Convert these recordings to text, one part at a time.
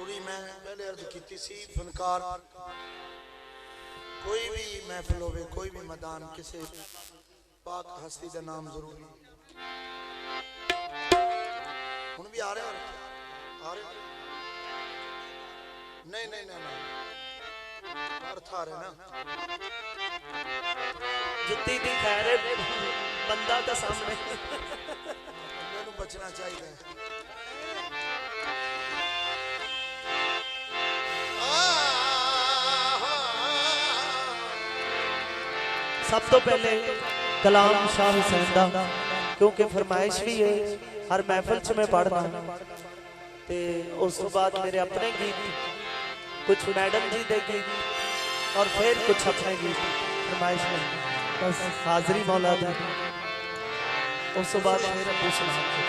जरूरी मैं पहले अर्ज की सी फनकार कोई भी महफिल होवे कोई भी मैदान किसी पाक हस्ती का नाम जरूरी हुण भी आ रहे नहीं नहीं नहीं अर्थ आ रहे ना जुत्ती दी खैर बंदा तो सामने बचना चाहिए। सब तो पहले कलाम शाह हुसैन दा क्योंकि फरमाइश भी है हर महफिल च मैं पढ़ना ते उस तो बाद मेरे अपने गीत कुछ मैडम जी दे गीत और फिर कुछ अपने गीत फरमाइश में बस हाजरी मौला दी उस तो बाद फिर पूछना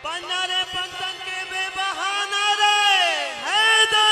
पंजरे पंतन के बेबहाना रे हैदर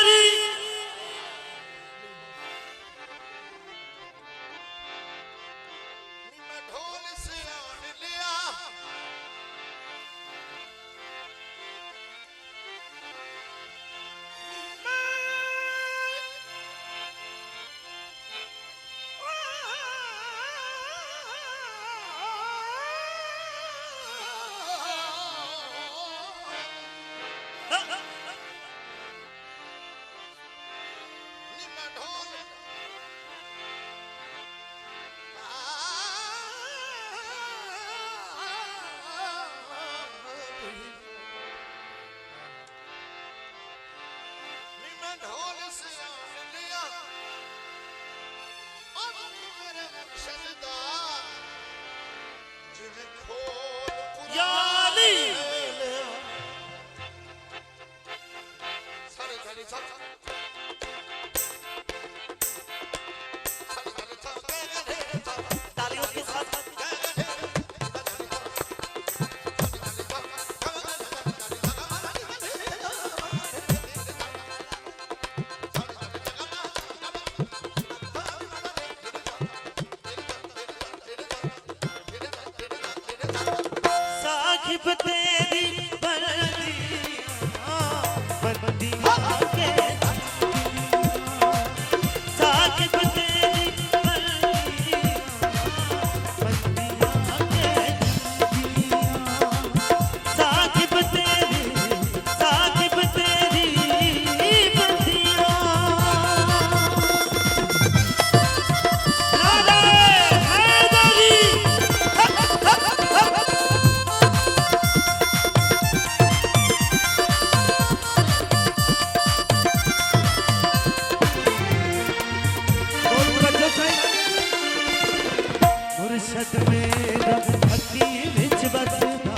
मुर्शद मेरा अखी विच बसदा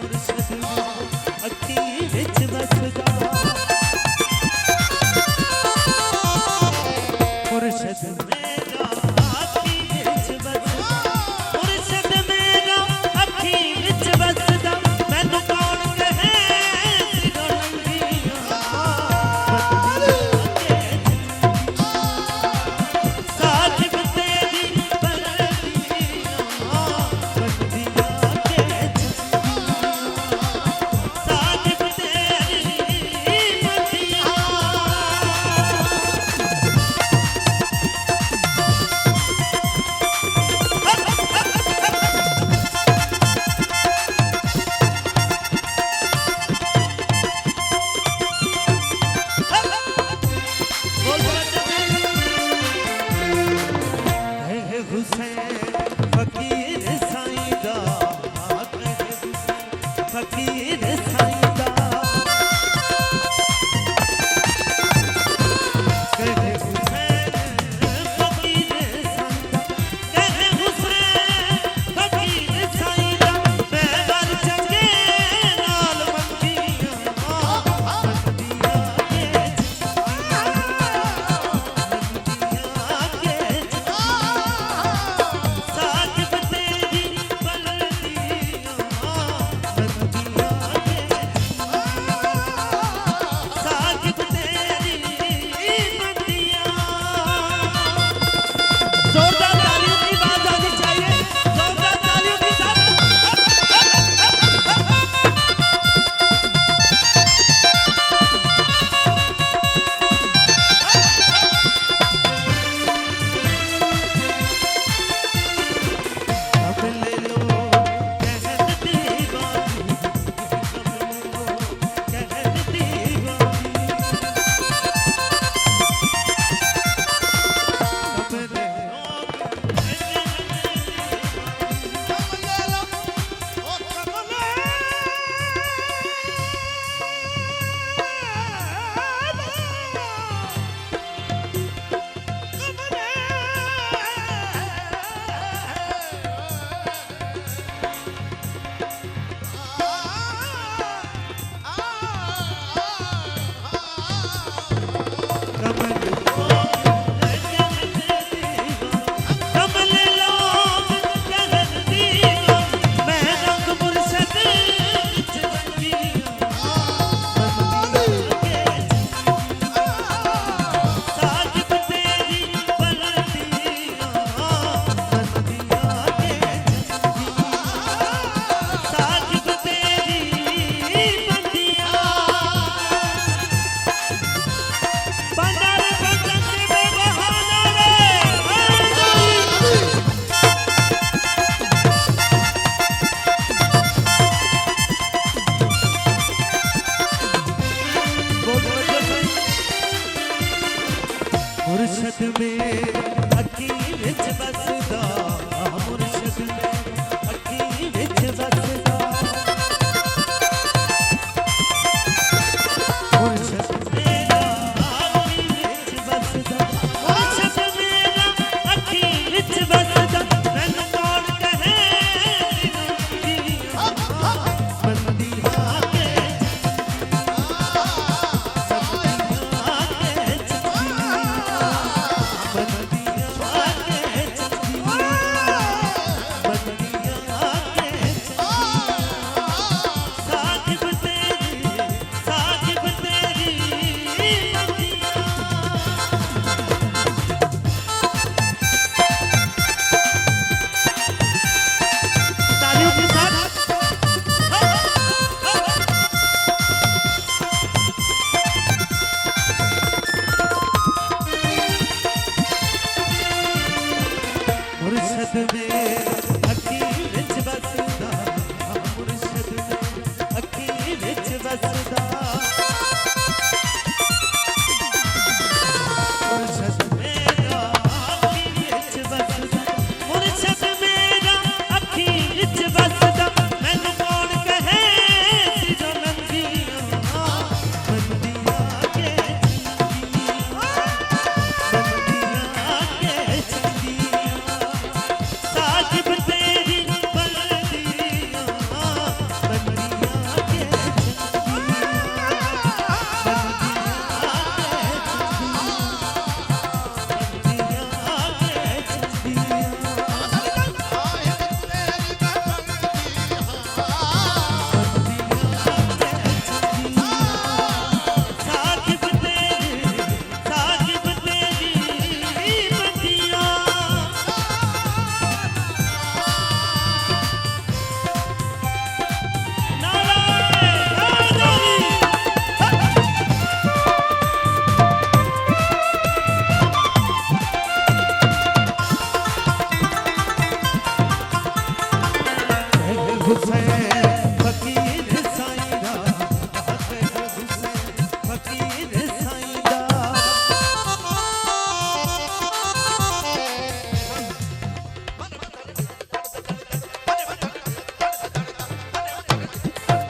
मुर्शद मेरा अखी विच बसदा मुर्शद मेरा अखी विच बसदा मुर्शद मेरा अखी विच बसदा मैनू कौन कहे सिरों लंघियां साहिब तेरी बंदियां बंदियां के साहिब तेरी बंदियां हुसैन फकीर साईं दा फकीर साईं दा कहे हुसैन फकीर साईं दा कहे हुसैन फकीर साईं दा मैं हर चंगे नाल मंदियां मंदियां के साहिब तेरी बंदियां बंदियां के साहिब तेरी बंदियां जोरदार तालियों की आवाज आनी चाहिए जोरदार तालियों के साथ अब ले लो कहन दीवानी कहन दीवानी अब ले कमल लोग कहन दीवानी मैं रंग मुर्शद विच रंगियां साहिब तेरी बंदियां बंदियां के साहिब तेरी बंदियां बंदर बंदर के बेबहाना रे मुर्शद मेरा अखी विच बसदा मुर्शद मेरा अखी विच बसदा मुर्शद मेरा अखी विच बसदा मुर्शद मेरा अखी विच बसदा मैनू कौन कहे बंदियां बंदियां के तालियों के साथ मुर्शद मेरा अखी विच बसदा मुर्शद मेरा अखी विच बसदा मुर्शद मेरा अखी विच बसदा मुर्शद मेरा अखी विच बसदा मैनू कौन कहे सिरों लंघियां बंदियां के बंदियां के साहिब हुसैन फकीर साईं दा आशिक हुसैन फकीर साईं दा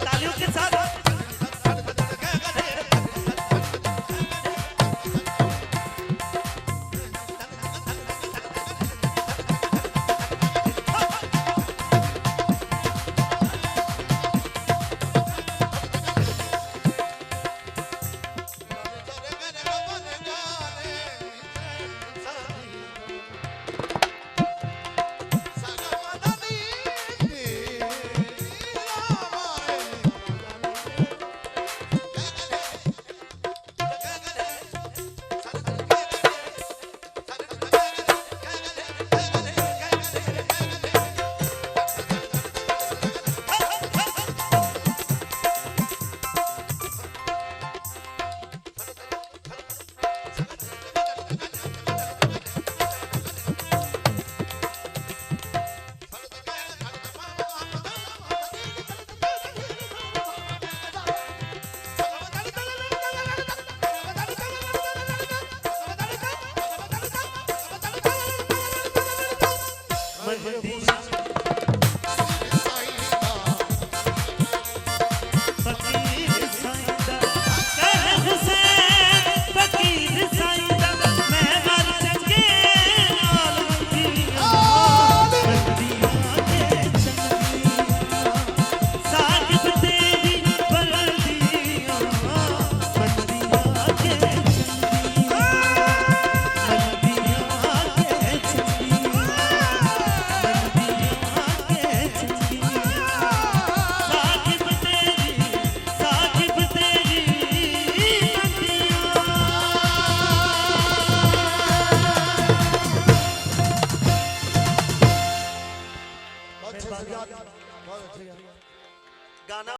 तालियों के साथ गाना